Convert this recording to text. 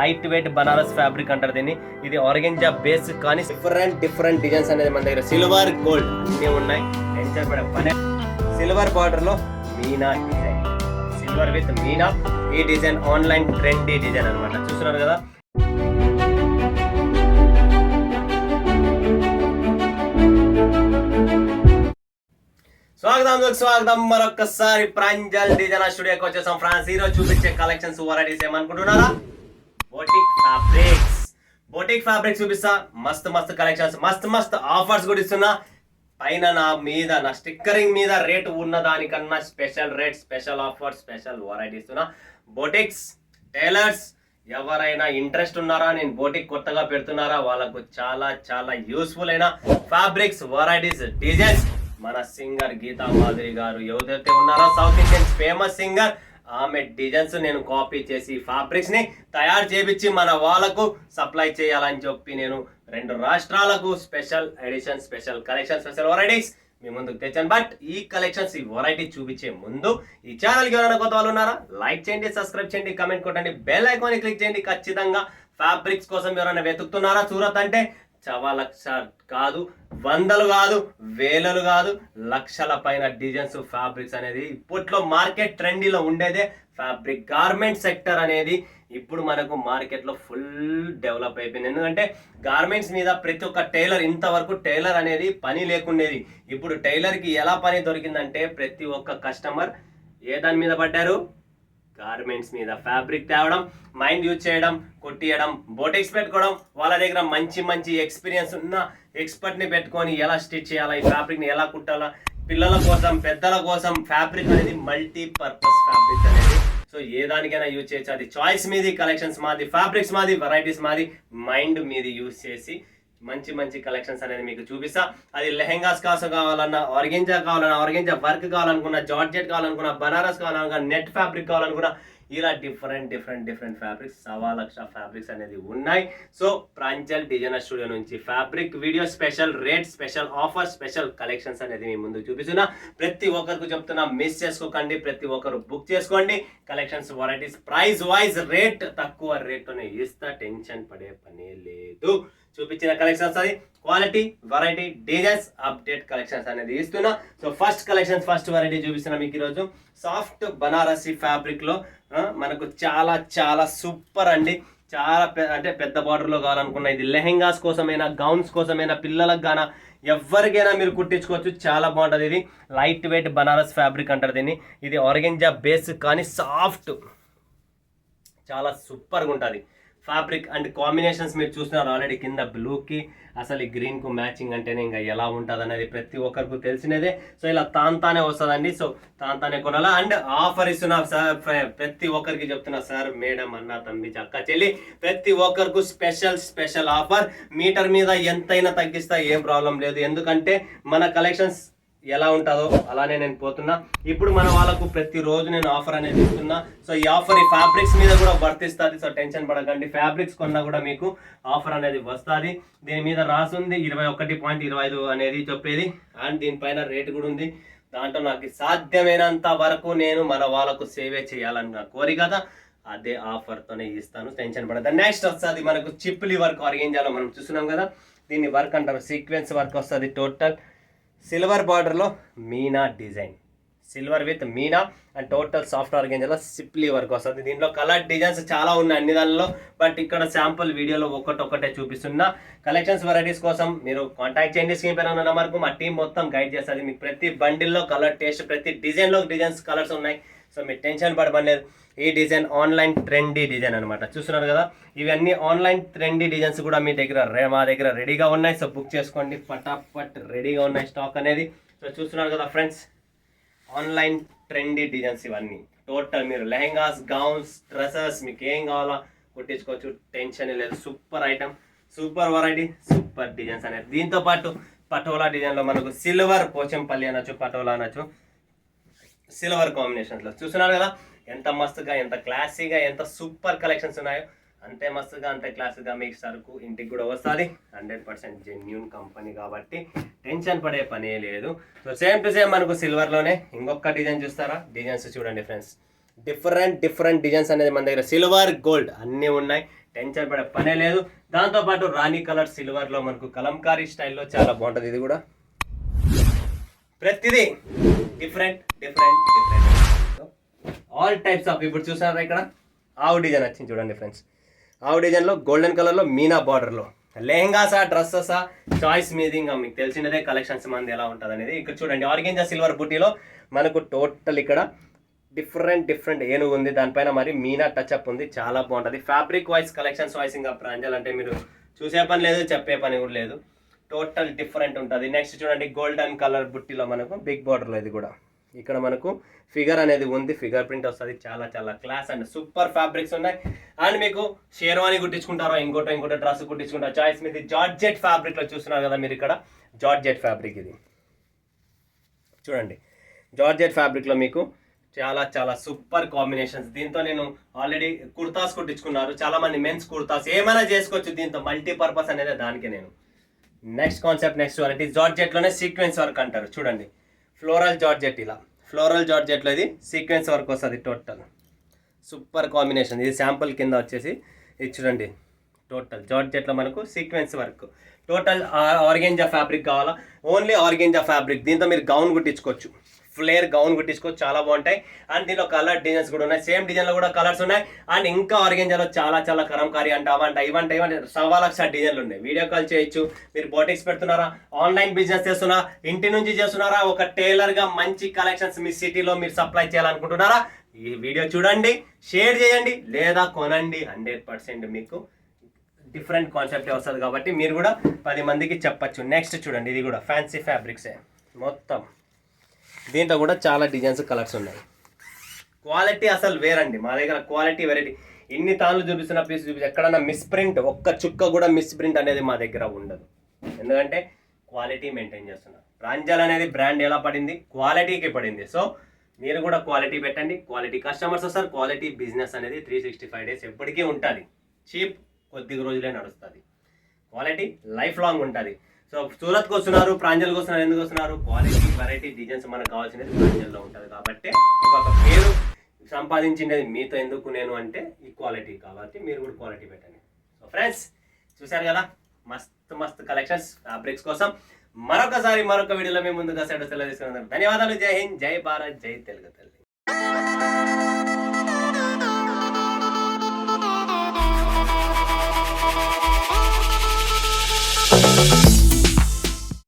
Light weight Banaras fabric అంటారు దీన్ని. ఇది ఆర్గెంజా బేస్ కానీ డిఫరెంట్ డిజైన్స్ అనేది మన దగ్గర సిల్వర్ గోల్డ్ అన్నీ ఉన్నాయి. సిల్వర్ బార్డర్ లో Meena design, silver with Meena. ఈ డిజైన్ ఆన్లైన్ ట్రెండీ డిజైన్ అనమాట. చూస్తున్నారు కదా. స్వాగతం మరొకసారి ప్రాంజల్ డిజైన్ స్టూడియోకి వచ్చేసాం ఫ్రాన్స్. ఈ రోజు చూపించే కలెక్షన్స్ వెరైటీస్ ఏమనుకుంటున్నారా? బోటిక్ ఫ్యాబ్రిక్స్ చూపిస్తా. మస్తు కలెక్షన్స్, మస్తు ఆఫర్స్ కూడా ఇస్తున్నా. పైన నా స్టిక్కరింగ్ మీద రేటు ఉన్న దానికన్నా special rate, special offer, special variety ఇస్తున్నా. బోటిక్స్ టైలర్స్ ఎవరైనా ఇంట్రెస్ట్ ఉన్నారా, నేను బోటిక్ కొత్తగా పెడుతున్నారా, వాళ్ళకు చాలా యూస్ఫుల్ అయిన ఫ్యాబ్రిక్స్, వెరైటీస్, డిజైన్స్ మన సింగర్ గీతా మాధురి గారు ఎవరైతే ఉన్నారో సౌత్ ఇండియన్ ఫేమస్ సింగర్, ఆమె డిజైన్స్ నేను కాపీ చేసి ఫ్యాబ్రిక్స్ ని తయారు చేపించి మన వాళ్ళకు సప్లై చేయాలని చెప్పి నేను 2 రాష్ట్రాలకు special edition, special collection, special varieties మీ ముందుకు తెచ్చాను. బట్ ఈ కలెక్షన్స్, ఈ వెరైటీ చూపించే ముందు ఈ ఛానల్కి ఎవరైనా కొత్త వాళ్ళు ఉన్నారా, లైక్ చేయండి, సబ్స్క్రైబ్ చేయండి, కమెంట్ కొట్టండి, బెల్ ఐకాన్ క్లిక్ చేయండి. ఖచ్చితంగా ఫ్యాబ్రిక్స్ కోసం ఎవరైనా వెతుకుతున్నారా? సూరత్ అంటే చవా లక్ష కాదు, వందలు కాదు, వేలలు కాదు, లక్షల పైన డిజైన్స్, ఫ్యాబ్రిక్స్ అనేది ఇప్పట్లో మార్కెట్ ట్రెండీలో ఉండేదే ఫ్యాబ్రిక్. గార్మెంట్ సెక్టర్ అనేది ఇప్పుడు మనకు మార్కెట్లో ఫుల్ డెవలప్ అయిపోయింది. ఎందుకంటే గార్మెంట్స్ మీద ప్రతి ఒక్క టైలర్, ఇంతవరకు టైలర్ అనేది పని లేకుండేది. ఇప్పుడు టైలర్కి ఎలా పని దొరికిందంటే ప్రతి ఒక్క కస్టమర్ ఏ దాని మీద పడ్డారు? గార్మెంట్స్ మీద. ఫ్యాబ్రిక్ తేవడం, మైండ్ యూజ్ చేయడం, కొట్టియడం, బోటిక్స్ పెట్టుకోవడం, వాళ్ళ దగ్గర మంచి ఎక్స్పీరియన్స్ ఉన్న ఎక్స్పర్ట్ని పెట్టుకొని ఎలా స్టిచ్ చేయాలా, ఈ ఫ్యాబ్రిక్ని ఎలా కుట్టాలా, పిల్లల కోసం, పెద్దల కోసం ఫ్యాబ్రిక్ అనేది మల్టీపర్పస్ ఫ్యాబ్రిక్ అనేది. సో ఏ దానికైనా యూజ్ చేయొచ్చు. అది చాయిస్ మీది, కలెక్షన్స్ మాది, ఫ్యాబ్రిక్స్ మాది, వెరైటీస్ మాది, మైండ్ మీది యూజ్ చేసి మంచి కలెక్షన్స్ అనేది మీకు చూపిస్తా. అది లెహెంగాస్ కోసం కావాలన్నా, ఆర్గెంజా కావాలన్నా, ఆర్గెంజా వర్క్ కావాలనుకున్నా, జార్జెట్ కావాలనుకున్నా, బనారస్ కావాలనుకున్నా, నెట్ ఫ్యాబ్రిక్ కావాలనుకున్నా, ఇలా డిఫరెంట్ ఫ్యాబ్రిక్స్, 1.25 లక్ష ఫ్యాబ్రిక్స్ అనేది ఉన్నాయి. సో ప్రాంజల్ డిజైనర్ స్టూడియో నుంచి fabric video, special rate, special offer, special collections అనేది మీ ముందు చూపిస్తున్నా. ప్రతి ఒక్కరికి చెప్తున్నా, మిస్ చేసుకోకండి, ప్రతి ఒక్కరు బుక్ చేసుకోండి. Collections, varieties, price wise rate తక్కువ రేట్లోనే ఇస్తా, టెన్షన్ పడే పనే లేదు. చూపించిన కలెక్షన్స్ అది quality, variety, designs, update collections అనేది ఇస్తున్నా. సో ఫస్ట్ వెరైటీ చూపిస్తున్నా మీకు ఈరోజు. సాఫ్ట్ బనారసి ఫ్యాబ్రిక్ లో మనకు చాలా సూపర్ అండి. చాలా అంటే పెద్ద బార్డర్ లో కావాలనుకున్నా, ఇది లెహెంగాస్ కోసమైనా, గౌన్స్ కోసమైనా, పిల్లలకు గానా ఎవరికైనా మీరు కుట్టించుకోవచ్చు. చాలా బాగుంటుంది. ఇది లైట్ వెయిట్ బనారస్ ఫ్యాబ్రిక్ అంటారు దీన్ని. ఇది ఆర్గెంజా బేస్ కానీ సాఫ్ట్, చాలా సూపర్గా ఉంటుంది ఫ్యాబ్రిక్. అండ్ కాంబినేషన్స్ మీరు చూస్తున్నారు ఆల్రెడీ. కింద బ్లూకి అసలు ఈ గ్రీన్కు మ్యాచింగ్ అంటేనే ఇంకా ఎలా ఉంటుంది అనేది ప్రతి ఒక్కరికి తెలిసినదే. సో ఇలా తానే వస్తుందండి. సో తానే కొనాలా. అండ్ ఆఫర్ ఇస్తున్నా సార్, ప్రతి ఒక్కరికి చెప్తున్నా సార్, మేడం, అన్న, తమ్మి, అక్క, చెల్లి, ప్రతి ఒక్కరికి స్పెషల్ ఆఫర్. మీటర్ మీద ఎంతైనా తగ్గిస్తా, ఏం ప్రాబ్లం లేదు. ఎందుకంటే మన కలెక్షన్స్ ఎలా ఉంటుందో అలానే నేను పోతున్నా. ఇప్పుడు మన వాళ్ళకు ప్రతిరోజు నేను ఆఫర్ అనేది ఇస్తున్నా. సో ఈ ఆఫర్ ఈ ఫ్యాబ్రిక్స్ మీద కూడా వర్తిస్తుంది. సో టెన్షన్ పడకండి, ఫ్యాబ్రిక్స్ కొన్నా కూడా మీకు ఆఫర్ అనేది వస్తుంది. దీని మీద రాసుంది 21.25 అనేది చెప్పేది. అండ్ దీనిపైన రేట్ కూడా ఉంది. దాంట్లో నాకు సాధ్యమైనంత వరకు నేను మన వాళ్ళకు సేవే చేయాలన్న కోరిక కదా, అదే ఆఫర్తోనే ఇస్తాను, టెన్షన్ పడద్దు. నెక్స్ట్ వస్తుంది మనకు చిప్లీ వర్క్ ఆర్గెంజాలో మనం చూస్తున్నాం కదా, దీన్ని వర్క్ అంటారు. సీక్వెన్స్ వర్క్ వస్తుంది. టోటల్ సిల్వర్ బార్డర్లో మీనా డిజైన్, సిల్వర్ విత్ మీనా. అండ్ టోటల్ సాఫ్ట్ ఆర్గెంజాలో సిప్లీ వర్క్ వస్తుంది. దీంట్లో కలర్ డిజైన్స్ చాలా ఉన్నాయి అన్ని దానిలో. బట్ ఇక్కడ శాంపుల్ వీడియోలో ఒక్కటే చూపిస్తున్నా. కలెక్షన్స్, వెరైటీస్ కోసం మీరు కాంటాక్ట్ చేయండి. స్క్రీన్ పైన ఉన్న నెంబర్కు మా టీం మొత్తం గైడ్ చేస్తుంది. మీకు ప్రతి బండిల్లో కలర్ టేస్ట్, ప్రతి డిజైన్లో డిజైన్స్, కలర్స్ ఉన్నాయి. సో మీరు టెన్షన్ పడబడలేదు. ఈ డిజైన్ ఆన్లైన్ ట్రెండీ డిజైన్ అనమాట. చూస్తున్నారు కదా, ఇవన్నీ ఆన్లైన్ ట్రెండీ డిజైన్స్ కూడా మా దగ్గర రెడీగా ఉన్నాయి. సో బుక్ చేసుకోండి, ఫటాఫట్ రెడీగా ఉన్నాయి స్టాక్ అనేది. సో చూస్తున్నారు కదా ఫ్రెండ్స్, ఆన్లైన్ ట్రెండీ డిజైన్స్ ఇవన్నీ. టోటల్ మీరు లెహెంగాస్, గౌన్స్, డ్రెస్సెస్, మీకు ఏం కావాలా కుట్టించుకోవచ్చు, టెన్షన్ లేదు. Super item, super variety, super designs అనేది. దీంతో పాటు పటోలా డిజైన్లో మనకు సిల్వర్ పోచంపల్లి అనొచ్చు, పటోలా అనొచ్చు, సిల్వర్ కాంబినేషన్స్లో. చూస్తున్నారు కదా ఎంత మస్తుగా, ఎంత క్లాసీగా, ఎంత సూపర్ కలెక్షన్స్ ఉన్నాయో. అంతే మస్తుగా, అంతే క్లాస్గా మీకు సరుకు ఇంటికి కూడా వస్తుంది. 100% జెన్యూన్ కంపెనీ కాబట్టి టెన్షన్ పడే పనే లేదు. సో సేమ్ టు సేమ్ మనకు సిల్వర్లోనే ఇంకొక డిజైన్ చూస్తారా? డిజైన్స్ చూడండి ఫ్రెండ్స్, డిఫరెంట్ డిజైన్స్ అనేది మన దగ్గర సిల్వర్ గోల్డ్ అన్నీ ఉన్నాయి. టెన్షన్ పడే పనే లేదు. దాంతోపాటు రాణి కలర్ సిల్వర్లో మనకు కలంకారీ స్టైల్లో చాలా బాగుంటుంది. ఇది కూడా ప్రతిదీ different different different all types of. ఇప్పుడు చూసారా ఇక్కడ ఆవు డిజైన్ వచ్చింది చూడండి ఫ్రెండ్స్. ఆవు డిజైన్లో గోల్డెన్ కలర్లో మీనా బార్డర్లో లెహంగాసా డ్రెస్సెసా చాయిస్ మీది. ఇంకా మీకు తెలిసినదే కలెక్షన్స్ మంది ఎలా ఉంటుంది అనేది. ఇక్కడ చూడండి ఆర్గెంజా సిల్వర్ బుట్టీలో మనకు టోటల్ ఇక్కడ డిఫరెంట్ ఏనుగు ఉంది, దానిపైన మరి మీనా టచ్అప్ ఉంది, చాలా బాగుంటుంది. ఫ్యాబ్రిక్ వైజ్ కలెక్షన్స్ వైజ్ ఇంకా ప్రాంజల్ అంటే మీరు చూసే పని లేదు, చెప్పే పని కూడా లేదు, టోటల్ డిఫరెంట్ ఉంటుంది. నెక్స్ట్ చూడండి గోల్డెన్ కలర్ బుట్టిలో మనకు బిగ్ బార్డర్లో ఇది కూడా ఇక్కడ మనకు ఫిగర్ అనేది ఉంది, ఫిగర్ ప్రింట్ వస్తుంది, చాలా చాలా క్లాస్ అండ్ సూపర్ ఫ్యాబ్రిక్స్ ఉన్నాయి. అండ్ మీకు షేర్వాణి కుట్టించుకుంటారో ఇంకోటో డ్రెస్ కుట్టించుకుంటారో చాయిస్ మీది. జార్జెట్ ఫ్యాబ్రిక్లో చూస్తున్నారు కదా మీరు ఇక్కడ జార్జెట్ ఫ్యాబ్రిక్ ఇది చూడండి. జార్జెట్ ఫ్యాబ్రిక్లో మీకు చాలా చాలా సూపర్ కాంబినేషన్స్. దీంతో నేను ఆల్రెడీ కుర్తాస్ కుట్టించుకున్నారు చాలామంది, మెన్స్ కుర్తాస్ ఏమైనా చేసుకోవచ్చు దీంతో, మల్టీపర్పస్ అనేది దానికే నేను. నెక్స్ట్ కాన్సెప్ట్ నెక్స్ట్ వెరైటీ జార్జెట్లోనే సీక్వెన్స్ వర్క్ అంటారు చూడండి. ఫ్లోరల్ జార్జెట్, ఇలా ఫ్లోరల్ జార్జెట్లో ఇది సీక్వెన్స్ వర్క్ వస్తుంది, టోటల్ సూపర్ కాంబినేషన్. ఇది శాంపుల్ కింద వచ్చేసి ఇది చూడండి. టోటల్ జార్జెట్లో మనకు sequence work, total organza fabric కావాలా, ఓన్లీ ఆర్గెంజా ఫ్యాబ్రిక్. దీంతో మీరు గౌన్ కుట్టించుకోవచ్చు, ఫ్లేర్ గౌన్ కుట్టించుకోవచ్చు, చాలా బాగుంటాయి. అండ్ దీనిలో కలర్ డిజైన్స్ కూడా ఉన్నాయి, సేమ్ డిజైన్లో కూడా కలర్స్ ఉన్నాయి. అండ్ ఇంకా ఆర్గెంజాలో చాలా చాలా కరంకారీ ఇవంట 1,00,000 డిజైన్లు ఉన్నాయి. వీడియో కాల్ చేయొచ్చు. మీరు బోటిక్స్ పెడుతున్నారా, ఆన్లైన్ బిజినెస్ చేస్తున్నారా, ఇంటి నుంచి చేస్తున్నారా, ఒక టైలర్గా మంచి కలెక్షన్స్ మీ సిటీలో మీరు సప్లై చేయాలనుకుంటున్నారా, ఈ వీడియో చూడండి, షేర్ చేయండి, లేదా కొనండి. 100% మీకు డిఫరెంట్ కాన్సెప్ట్ వస్తుంది కాబట్టి మీరు కూడా 10 మందికి చెప్పచ్చు. నెక్స్ట్ చూడండి ఇది కూడా ఫ్యాన్సీ ఫ్యాబ్రిక్సే మొత్తం. దీంట్లో కూడా చాలా డిజైన్స్ కలర్స్ ఉన్నాయి. క్వాలిటీ అసలు వేరండి మా దగ్గర, క్వాలిటీ వెరైటీ. ఇన్ని తాళ్ళు చూపిస్తున్న పీస్ ఎక్కడన్నా మిస్ప్రింట్, ఒక్క చుక్క కూడా మిస్ప్రింట్ అనేది మా దగ్గర ఉండదు. ఎందుకంటే క్వాలిటీ మెయింటైన్ చేస్తున్నారు. ప్రాంజల్ అనేది బ్రాండ్ ఎలా పడింది, క్వాలిటీకి పడింది. సో మీరు కూడా క్వాలిటీ పెట్టండి, క్వాలిటీ కస్టమర్స్ వస్తారు, క్వాలిటీ బిజినెస్ అనేది 365 డేస్ ఎప్పటికీ ఉంటుంది. చీప్ కొద్ది రోజులే నడుస్తుంది, క్వాలిటీ లైఫ్ లాంగ్ ఉంటుంది. సో సూరత్కి వస్తున్నారు, ప్రాంజల్కి వస్తున్నారు, ఎందుకు వస్తున్నారు, క్వాలిటీ వెరైటీ డిజైన్స్ మనకు కావాల్సినది ప్రాంజల్లో ఉంటుంది. కాబట్టి ఒక పేరు సంపాదించినది మీతో ఎందుకు నేను అంటే ఈ క్వాలిటీ, కాబట్టి మీరు కూడా క్వాలిటీ పెట్టండి. సో ఫ్రెండ్స్ చూశారు కదా మస్తు కలెక్షన్స్ ఫ్యాబ్రిక్స్ కోసం. మరొక వీడియోలో మేము ముందుగా సెలవు తీసుకున్నాం. ధన్యవాదాలు. జై హింద్, జై భారత్, జై తెలుగు తల్లి.